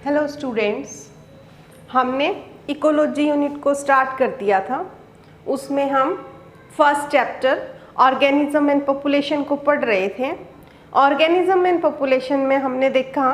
Hello students, हमने ecology unit को start कर दिया था। उसमें हम first chapter organism and population को पढ़ रहे थे। ऑर्गेनिज्म एंड पॉपुलेशन में हमने देखा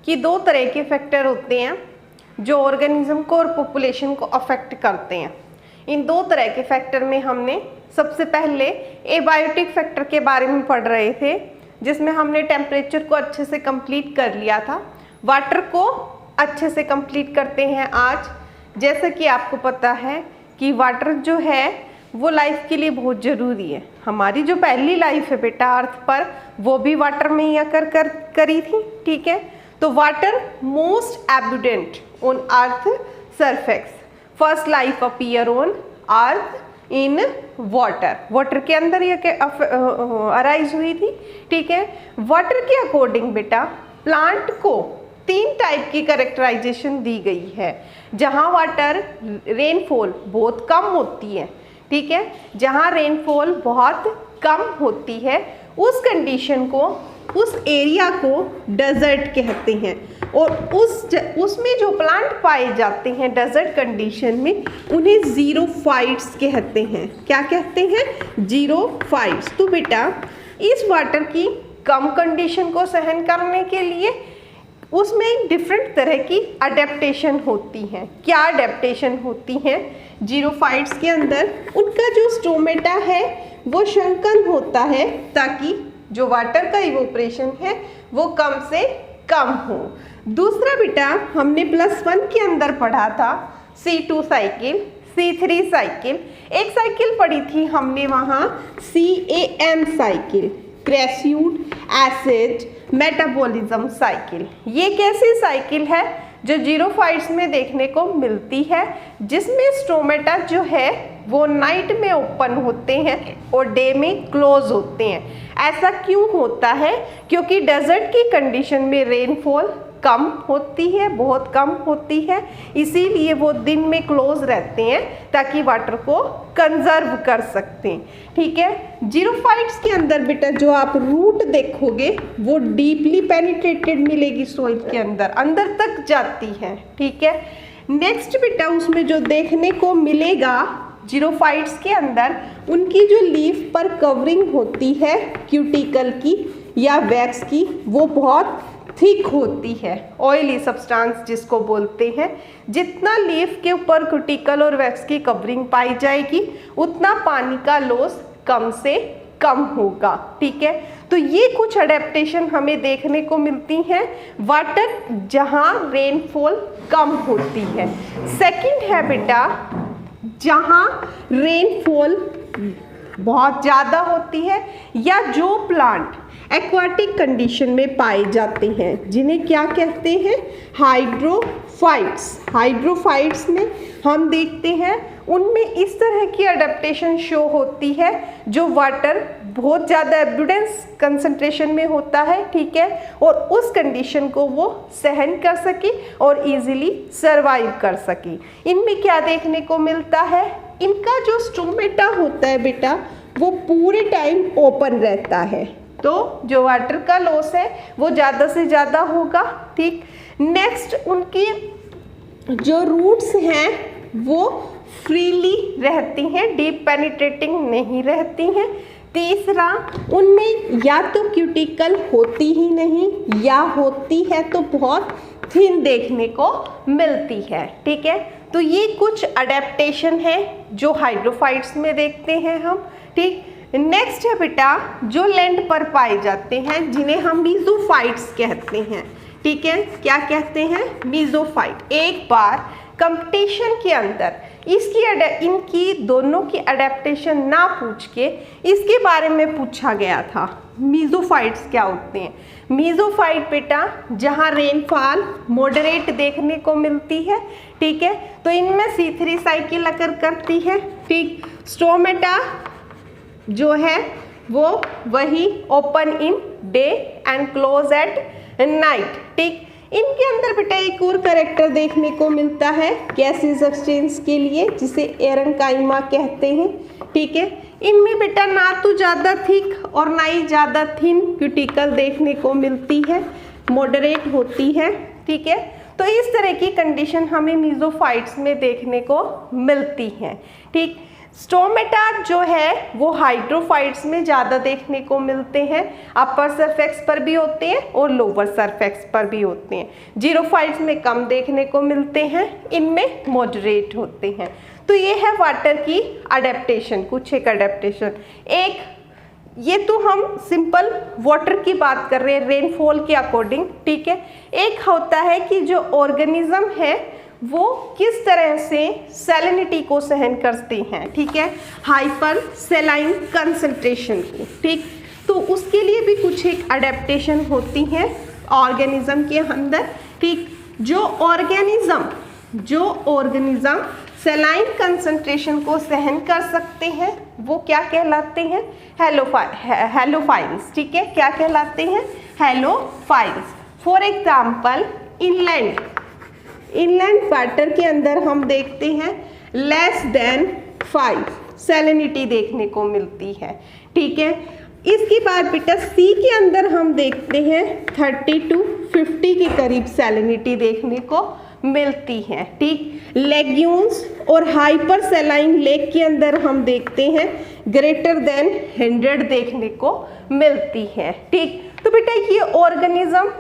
कि दो तरह के फैक्टर होते हैं जो ऑर्गेनिज्म को और पॉपुलेशन को अफेक्ट करते हैं। इन दो तरह के फैक्टर में हमने सबसे पहले एबायोटिक फैक्टर के बारे में पढ़ रहे थे, जिसमें हमने टेम्परेचर को अच्छे से कंप्लीट कर लिया था। वाटर को अच्छे से कंप्लीट करते हैं आज। जैसे कि आपको पता है कि वाटर जो है वो लाइफ के लिए बहुत ज़रूरी है। हमारी जो पहली लाइफ है बेटा अर्थ पर, वो भी वाटर में ही आकर करी थी। ठीक है, तो water most abundant on earth surface. First life appear on earth in water. Water के अंदर ये अराइज हुई थी। ठीक है, वाटर के अकॉर्डिंग बेटा प्लांट को 3 टाइप की कैरेक्टराइजेशन दी गई है। जहाँ वाटर रेनफॉल बहुत कम होती है, ठीक है, जहाँ रेनफॉल बहुत कम होती है उस कंडीशन को, उस एरिया को डेजर्ट कहते हैं। और उसमें जो प्लांट पाए जाते हैं डेजर्ट कंडीशन में, उन्हें ज़ीरोफाइट्स कहते हैं। क्या कहते हैं? ज़ीरोफाइट्स। तो बेटा इस वाटर की कम कंडीशन को सहन करने के लिए उसमें डिफरेंट तरह की अडेप्टेशन होती हैं। क्या अडेप्टेशन होती हैं? ज़ीरोफाइट्स के अंदर उनका जो स्टोमेटा है वो शंकन होता है, ताकि जो वाटर का इवोपरेशन है वो कम से कम हो। दूसरा बेटा हमने +1 के अंदर पढ़ा था C2 साइकिल, C3 साइकिल। एक साइकिल पढ़ी थी हमने वहाँ CAM cycle, crassulacean acid metabolism cycle. ये कैसी साइकिल है जो ज़ीरोफाइट्स में देखने को मिलती है, जिसमें स्टोमेटा जो है वो नाइट में ओपन होते हैं और डे में क्लोज होते हैं। ऐसा क्यों होता है? क्योंकि डेजर्ट की कंडीशन में रेनफॉल कम होती है, बहुत कम होती है, इसीलिए वो दिन में क्लोज रहते हैं ताकि वाटर को कंजर्व कर सकते हैं। ठीक है, ज़ीरोफाइट्स के अंदर बेटा जो आप रूट देखोगे वो डीपली पेनिट्रेटेड मिलेगी, सॉइल के अंदर अंदर तक जाती है। ठीक है, नेक्स्ट बेटा उसमें जो देखने को मिलेगा ज़ीरोफाइट्स के अंदर, उनकी जो लीफ पर कवरिंग होती है क्यूटिकल की या वैक्स की, वो बहुत थिक होती है, ऑयली सब्सटेंस जिसको बोलते हैं। जितना लीफ के ऊपर क्यूटिकल और वैक्स की कवरिंग पाई जाएगी उतना पानी का लॉस कम से कम होगा। ठीक है, तो ये कुछ अडेप्टेशन हमें देखने को मिलती हैं वाटर जहाँ रेनफॉल कम होती है। सेकंड है बेटा जहाँ रेनफॉल बहुत ज़्यादा होती है या जो प्लांट एक्वाटिक कंडीशन में पाए जाते हैं, जिन्हें क्या कहते हैं? हाइड्रोफाइट्स। हाइड्रोफाइट्स में हम देखते हैं उनमें इस तरह की अडेप्टेशन शो होती है जो वाटर बहुत ज़्यादा एब्यूडेंस कंसंट्रेशन में होता है। ठीक है, और उस कंडीशन को वो सहन कर सके और इजीली सरवाइव कर सके। इनमें क्या देखने को मिलता है? इनका जो स्टोमेटा होता है बेटा वो पूरे टाइम ओपन रहता है, तो जो वाटर का लॉस है वो ज़्यादा से ज़्यादा होगा। ठीक, नेक्स्ट उनकी जो रूट्स हैं वो फ्रीली रहती हैं, डीप पेनिट्रेटिंग नहीं रहती हैं। तीसरा, उनमें या तो क्यूटिकल होती ही नहीं या होती है तो बहुत थिन देखने को मिलती है। ठीक है, तो ये कुछ अडेप्टेशन है जो हाइड्रोफाइट्स में देखते हैं हम। ठीक, नेक्स्ट है बेटा जो लैंड पर पाए जाते हैं, जिन्हें हम मीज़ोफाइट्स कहते हैं। ठीक है, क्या कहते हैं? मीज़ोफाइट। एक बार कंपटीशन के अंदर इनकी दोनों की अडेप्टेशन ना पूछ के इसके बारे में पूछा गया था, मीज़ोफाइट्स क्या होते हैं। मीज़ोफाइट बेटा जहाँ रेनफॉल मॉडरेट देखने को मिलती है। ठीक है, तो इनमें C3 साइकिल अकर करती है। ठीक, स्टोमेटा जो है वो वही open in day and close at night. ठीक, इनके अंदर बेटा एक और कैरेक्टर देखने को मिलता है गैसेस एक्सचेंज के लिए, जिसे एरेंकाइमा कहते हैं। ठीक है, इनमें बेटा ना तो ज़्यादा थिक और ना ही ज़्यादा थिन क्यूटिकल देखने को मिलती है, मॉडरेट होती है। ठीक है, तो इस तरह की कंडीशन हमें मीजोफाइट्स में देखने को मिलती हैं। ठीक, स्टोमेटा जो है वो हाइड्रोफाइट्स में ज़्यादा देखने को मिलते हैं, अपर सरफेक्स पर भी होते हैं और लोअर सरफेक्स पर भी होते हैं। जीरोफाइट्स में कम देखने को मिलते हैं, इनमें मॉडरेट होते हैं। तो ये है वाटर की अडेप्टेशन, कुछ एक अडेप्टेशन। एक ये तो हम सिंपल वाटर की बात कर रहे हैं रेनफॉल के अकॉर्डिंग, ठीक है। एक होता है कि जो ऑर्गेनिज्म है वो किस तरह से सैलिनिटी को सहन करते हैं, ठीक है, हाइपर सेलाइन कंसंट्रेशन को, ठीक। तो उसके लिए भी कुछ एक अडेप्टेशन होती हैं ऑर्गेनिज्म के अंदर, ठीक। जो ऑर्गेनिज्म सेलाइन कंसंट्रेशन को सहन कर सकते हैं वो क्या कहलाते हैं, हैलोफाइल्स, ठीक है। क्या कहलाते हैं, हैलोफाइल्स। फॉर एग्जाम्पल इनलैंड वाटर के अंदर हम देखते हैं लेस देन 5 सैलिनिटी देखने को मिलती है, ठीक है। इसके बाद बेटा सी के अंदर हम देखते हैं 30 to 50 के करीब सैलिनिटी देखने को मिलती है, ठीक। लेग्यून्स और हाइपर सेलाइन लेक के अंदर हम देखते हैं ग्रेटर देन 100 देखने को मिलती है, ठीक। तो बेटा ये ऑर्गेनिज्म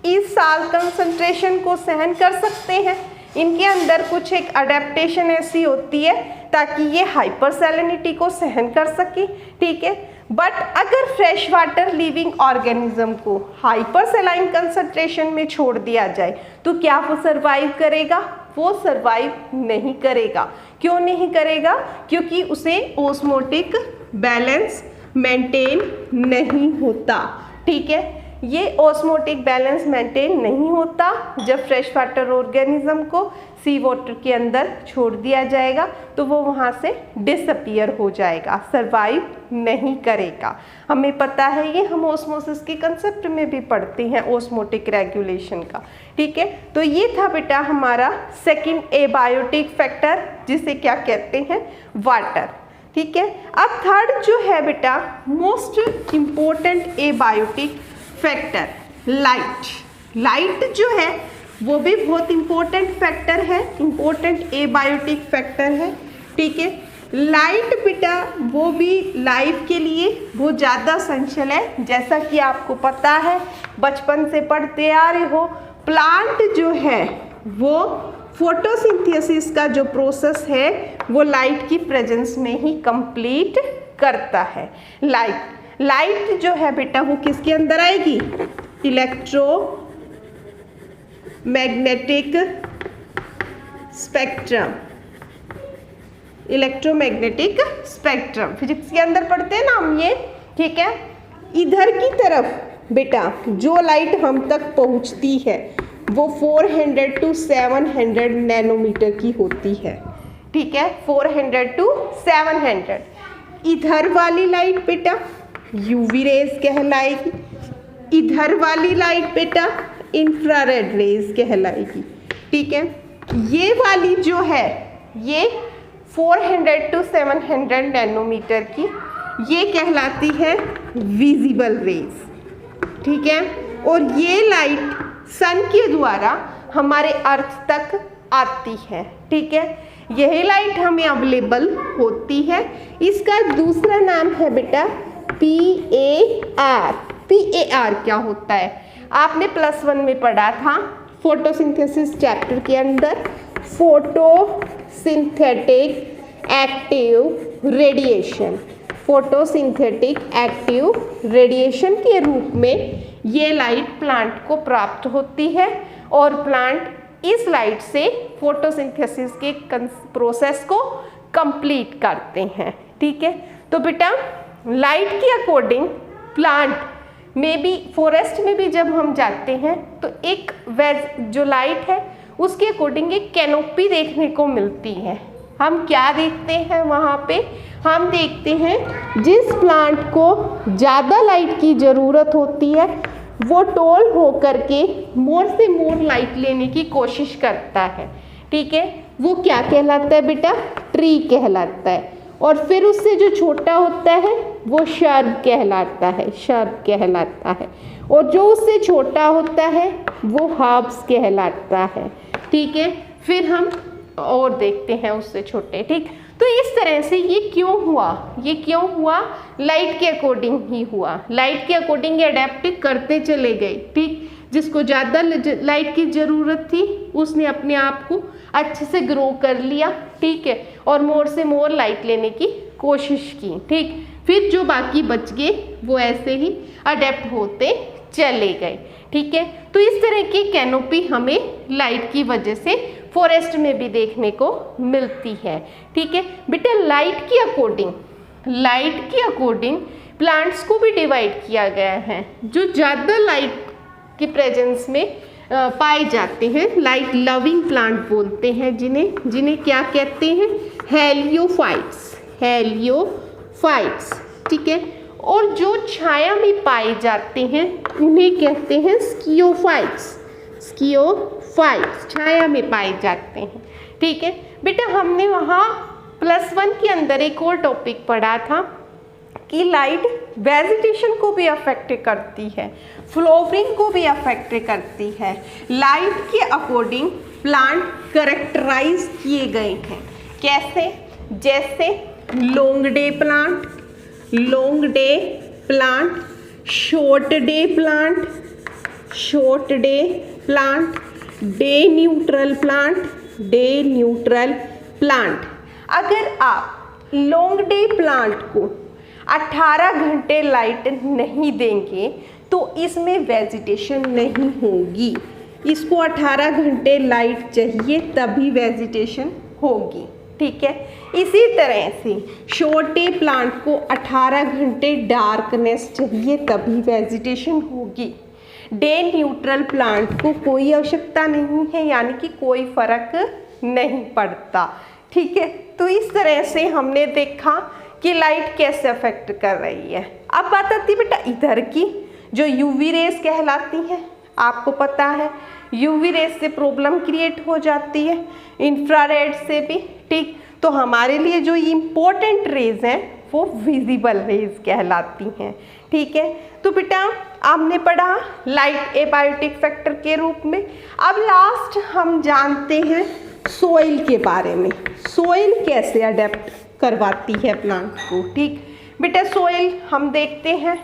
इस साल कंसंट्रेशन को सहन कर सकते हैं, इनके अंदर कुछ एक अडेप्टेशन ऐसी होती है ताकि ये हाइपर सैलिनिटी को सहन कर सके, ठीक है। बट अगर फ्रेश वाटर लिविंग ऑर्गेनिज्म को हाइपर सेलाइन कंसंट्रेशन में छोड़ दिया जाए तो क्या वो सरवाइव करेगा, वो सरवाइव नहीं करेगा। क्यों नहीं करेगा, क्योंकि उसे ऑस्मोटिक बैलेंस मेंटेन नहीं होता, ठीक है। ये ऑस्मोटिक बैलेंस मेंटेन नहीं होता जब फ्रेश वाटर ऑर्गेनिज्म को सी वाटर के अंदर छोड़ दिया जाएगा तो वो वहाँ से डिसअपीयर हो जाएगा, सरवाइव नहीं करेगा। हमें पता है ये, हम ऑस्मोसिस के कंसेप्ट में भी पढ़ते हैं ऑस्मोटिक रेगुलेशन का, ठीक है। तो ये था बेटा हमारा सेकंड एबायोटिक फैक्टर, जिसे क्या कहते हैं, वाटर, ठीक है। अब थर्ड जो है बेटा most important abiotic factor light जो है वो भी बहुत इंपॉर्टेंट फैक्टर है, इंपॉर्टेंट एबायोटिक फैक्टर है, ठीक है। लाइट बेटा वो भी लाइफ के लिए बहुत ज़्यादा एसेंशियल है, जैसा कि आपको पता है बचपन से पढ़ते आ रहे हो, प्लांट जो है वो फोटोसिंथेसिस का जो प्रोसेस है वो लाइट की प्रेजेंस में ही कंप्लीट करता है। लाइट जो है बेटा वो किसके अंदर आएगी, इलेक्ट्रोमैग्नेटिक स्पेक्ट्रम फिजिक्स के अंदर पढ़ते हैं ना हम ये, ठीक है। इधर की तरफ बेटा जो लाइट हम तक पहुंचती है वो 400 to 700 नैनोमीटर की होती है, ठीक है, 400 to 700। इधर वाली लाइट बेटा यूवी रेज कहलाएगी, इधर वाली लाइट बेटा इंफ्रारेड रेज कहलाएगी, ठीक है। ये वाली जो है ये 400 to 700 नैनोमीटर की, ये कहलाती है विजिबल रेज, ठीक है। और ये लाइट सन के द्वारा हमारे अर्थ तक आती है, ठीक है। यही लाइट हमें अवेलेबल होती है। इसका दूसरा नाम है बेटा PAR क्या होता है, आपने +1 में पढ़ा था फोटोसिंथेसिस चैप्टर के अंदर, फोटोसिंथेटिक एक्टिव रेडिएशन के रूप में ये लाइट प्लांट को प्राप्त होती है और प्लांट इस लाइट से फोटोसिंथेसिस के प्रोसेस को कंप्लीट करते हैं, ठीक है। तो बेटा लाइट के अकॉर्डिंग प्लांट में भी, फॉरेस्ट में भी जब हम जाते हैं तो एक जो लाइट है उसके अकॉर्डिंग एक कैनोपी देखने को मिलती है। हम क्या देखते हैं वहाँ पे, हम देखते हैं जिस प्लांट को ज़्यादा लाइट की ज़रूरत होती है वो टॉल हो करके मोर से मोर लाइट लेने की कोशिश करता है, ठीक है। वो क्या कहलाता है बेटा, ट्री कहलाता है। और फिर उससे जो छोटा होता है वो शर्ब कहलाता है, और जो उससे छोटा होता है वो हर्ब्स कहलाता है। ठीक है, फिर हम और देखते हैं उससे छोटे। ठीक, तो इस तरह से ये क्यों हुआ, लाइट के अकॉर्डिंग ही हुआ, लाइट के अकॉर्डिंग अडेप्ट करते चले गए। ठीक, जिसको ज़्यादा लाइट की ज़रूरत थी उसने अपने आप को अच्छे से ग्रो कर लिया। ठीक है, और मोर से मोर लाइट लेने की कोशिश की। ठीक, फिर जो बाकी बच गए वो ऐसे ही अडेप्ट होते चले गए। ठीक है, तो इस तरह की कैनोपी हमें लाइट की वजह से फॉरेस्ट में भी देखने को मिलती है। ठीक है बेटा, लाइट के अकॉर्डिंग प्लांट्स को भी डिवाइड किया गया है। जो ज़्यादा लाइट की प्रेजेंस में पाए जाते हैं, लाइट लविंग प्लांट बोलते हैं जिन्हें क्या कहते हैं, हेलियोफाइट्स। ठीक है, और जो छाया में पाए जाते हैं उन्हें कहते हैं स्कियोफाइट्स, छाया में पाए जाते हैं। ठीक है बेटा, हमने वहाँ +1 के अंदर एक और टॉपिक पढ़ा था कि लाइट वेजिटेशन को भी अफेक्ट करती है, फ्लावरिंग को भी अफेक्ट करती है। लाइट के अकॉर्डिंग प्लांट करेक्टराइज किए गए हैं। कैसे? जैसे long day plant, short day plant, day neutral plant. अगर आप लॉन्ग डे प्लांट को 18 घंटे लाइट नहीं देंगे तो इसमें वेजिटेशन नहीं होगी। इसको 18 घंटे लाइट चाहिए तभी वेजिटेशन होगी। ठीक है, इसी तरह से शॉर्ट डे प्लांट को 18 घंटे डार्कनेस चाहिए तभी वेजिटेशन होगी। डे न्यूट्रल प्लांट को कोई आवश्यकता नहीं है, यानी कि कोई फर्क नहीं पड़ता। ठीक है, तो इस तरह से हमने देखा कि लाइट कैसे अफेक्ट कर रही है। अब बात आती है बेटा इधर की, जो यूवी रेस कहलाती हैं। आपको पता है यूवी रेस से प्रॉब्लम क्रिएट हो जाती है, इंफ्रारेड से भी। ठीक, तो हमारे लिए जो इम्पोर्टेंट रेज हैं वो विजिबल रेज कहलाती हैं। ठीक है, तो बेटा आपने पढ़ा लाइट एबायोटिक फैक्टर के रूप में। अब लास्ट हम जानते हैं सोइल के बारे में, सोइल कैसे अडेप्ट करवाती है प्लांट को। ठीक बेटा, सोइल हम देखते हैं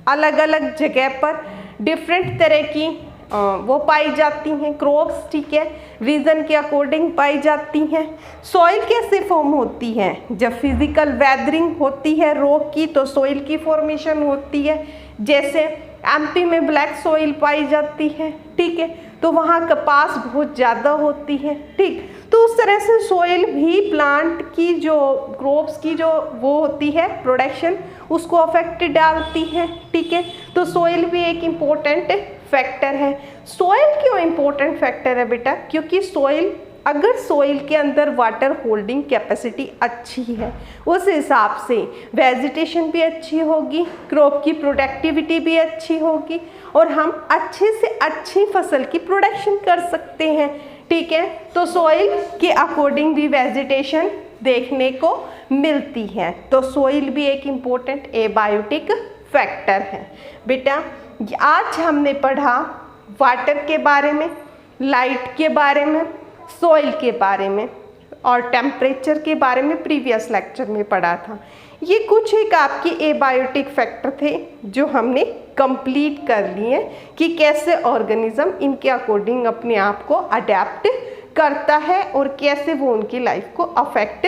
अलग अलग जगह पर डिफरेंट तरह की वो पाई जाती हैं क्रॉप्स। ठीक है, रीजन के अकॉर्डिंग पाई जाती हैं। सॉइल कैसे फॉर्म होती है? जब फिजिकल वेदरिंग होती है रॉक की तो सॉइल की फॉर्मेशन होती है। जैसे एमपी में ब्लैक सॉइल पाई जाती है। ठीक है, तो वहाँ कपास बहुत ज़्यादा होती है। ठीक, तो उस तरह से सॉइल भी प्लांट की जो क्रॉप्स की जो वो होती है प्रोडक्शन, उसको अफेक्ट डालती है। ठीक है, तो सॉइल भी एक इम्पोर्टेंट फैक्टर है। सॉइल क्यों इम्पोर्टेंट फैक्टर है बेटा? क्योंकि सॉइल, अगर सॉइल के अंदर वाटर होल्डिंग कैपेसिटी अच्छी है उस हिसाब से वेजिटेशन भी अच्छी होगी, क्रॉप की प्रोडक्टिविटी भी अच्छी होगी और हम अच्छे से अच्छी फसल की प्रोडक्शन कर सकते हैं। ठीक है, तो सॉइल के अकॉर्डिंग भी वेजिटेशन देखने को मिलती है। तो सॉइल भी एक इम्पोर्टेंट एबायोटिक फैक्टर है। बेटा आज हमने पढ़ा वाटर के बारे में, लाइट के बारे में, सॉइल के बारे में और टेम्परेचर के बारे में प्रीवियस लेक्चर में पढ़ा था। ये कुछ एक आपकी एबायोटिक फैक्टर थे जो हमने कंप्लीट कर लिए कि कैसे ऑर्गेनिज्म इनके अकॉर्डिंग अपने आप को अडेप्ट करता है और कैसे वो उनकी लाइफ को अफेक्ट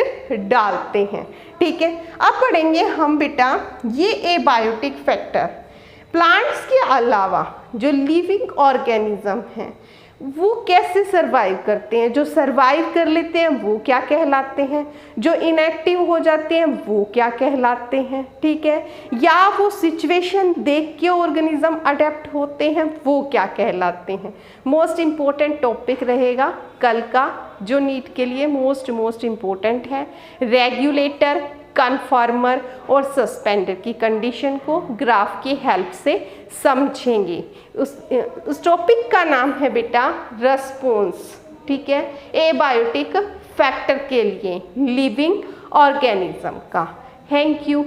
डालते हैं। ठीक है, अब पढ़ेंगे हम बेटा ये एबायोटिक फैक्टर प्लांट्स के अलावा जो लिविंग ऑर्गेनिज्म हैं वो कैसे सरवाइव करते हैं। जो सरवाइव कर लेते हैं वो क्या कहलाते हैं, जो इनएक्टिव हो जाते हैं वो क्या कहलाते हैं। ठीक है, या वो सिचुएशन देख के ऑर्गेनिज्म अडेप्ट होते हैं वो क्या कहलाते हैं। मोस्ट इम्पोर्टेंट टॉपिक रहेगा कल का जो नीट के लिए मोस्ट इम्पोर्टेंट है। रेगुलेटर, कन्फर्मर और सस्पेंडर की कंडीशन को ग्राफ की हेल्प से समझेंगे। उस टॉपिक का नाम है बेटा रेस्पॉन्स। ठीक है, एबायोटिक फैक्टर के लिए लिविंग ऑर्गेनिज्म का। Thank you.